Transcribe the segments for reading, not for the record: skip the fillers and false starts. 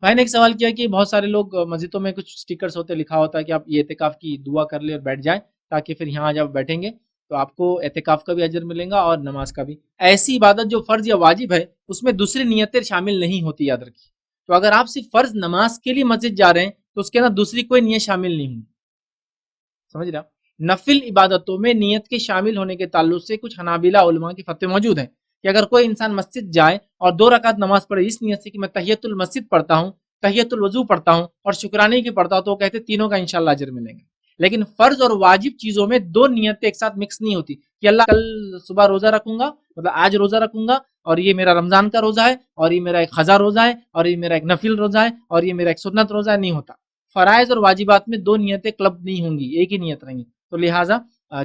بھائی نے ایک سوال کیا کہ بہت سارے لوگ مسجدوں میں کچھ سٹیکرز ہوتے لکھا ہوتا ہے کہ آپ یہ اعتکاف کی دعا کر لیں اور بیٹھ جائیں، تاکہ پھر یہاں جب بیٹھیں گے تو آپ کو اعتکاف کا بھی اجر ملے گا اور نماز کا بھی۔ ایسی عبادت جو فرض یا واجب ہے اس میں دوسری نیتیں شامل نہیں ہوتی، یاد رکھیے۔ تو اگر آپ صرف فرض نماز کے لیے مسجد جا رہے ہیں تو اس کے اندر دوسری کوئی نیت شامل نہیں ہوگی، سمجھ رہے آپ؟ نفل عبادتوں میں نیت کے شامل ہونے کے تعلق سے کچھ حنابلہ علماء کے فتوے موجود ہیں کہ اگر کوئی انسان مسجد جائے اور 2 رکعت نماز پڑھے اس نیت سے کہ میں تحیت المسجد پڑھتا ہوں، تحیت الوضو پڑھتا ہوں اور شکرانے کی پڑھتا ہوں، تو وہ کہتے ہیں تینوں کا انشاءاللہ اجر ملے گا۔ لیکن فرض اور واجب چیزوں میں دو نیتیں ایک ساتھ مکس نہیں ہوتی کہ اللہ کل صبح روزہ رکھوں گا، مطلب آج روزہ رکھوں گا اور یہ میرا رمضان کا روزہ ہے اور یہ میرا ایک خزا روزہ ہے اور یہ میرا ایک نفل روزہ ہے اور یہ میرا ایک سنت روزہ ہے، نہیں ہوتا۔ فرائض اور واجبات میں دو نیتیں کلب نہیں ہوں گی، ایک ہی نیت رہیں گی۔ تو لہٰذا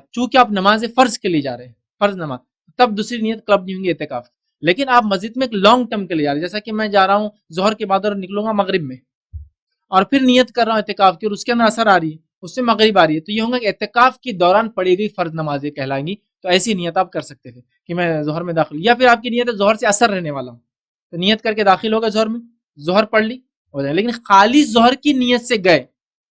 چونکہ آپ نماز فرض کے لیے جا رہے ہیں، فرض نماز، تب دوسری نیت کلب نہیں ہوں گی اعتکاف۔ لیکن آپ مسجد میں ایک لانگ ٹرم کے لیے جا رہے ہیں، جیسا کہ میں جا رہا ہوں ظہر کے بعد اور نکلوں گا مغرب میں اور پھر نیت کر رہا ہوں اعتکاف کی اور اس کے اندر اثر آ رہی ہے، اس سے مغرب آ رہی ہے، تو یہ ہوگا کہ اعتکاف کے دوران پڑھی گئی فرض نمازیں کہلائیں گی۔ تو ایسی نیت آپ کر سکتے تھے کہ میں ظہر میں داخل، یا پھر آپ کی نیت ہے ظہر سے اثر رہنے والا ہوں تو نیت کر کے داخل ہوگا ظہر میں، ظہر پڑھ لی ہو جائے، لیکن خالی ظہر کی نیت سے گئے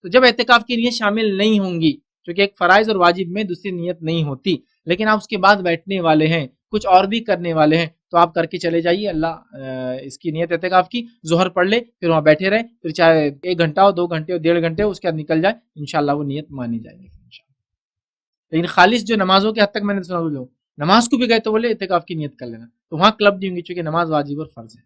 تو جب اعتکاف کی نیت شامل نہیں ہوں گی، کیونکہ ایک فرائض اور واجب میں دوسری نیت نہیں ہوتی۔ لیکن آپ اس کے بعد بیٹھنے والے ہیں، کچھ اور بھی کرنے والے ہیں، تو آپ کر کے چلے جائیے، اللہ اس کی نیت اعتکاف کی، ظہر پڑھ لے، پھر وہاں بیٹھے رہیں، پھر چاہے 1 گھنٹہ ہو، 2 گھنٹے ہو، 1.5 گھنٹے ہو، اس کے بعد نکل جائے، انشاءاللہ وہ نیت مانی جائے گی انشاءاللہ۔ لیکن خالص جو نمازوں کے حد تک میں نے سنا، لوگ نماز کو بھی گئے تو بولے اعتکاف کی نیت کر لینا، تو وہاں کلب نہیں ہوں گی چونکہ نماز واجب اور فرض ہے۔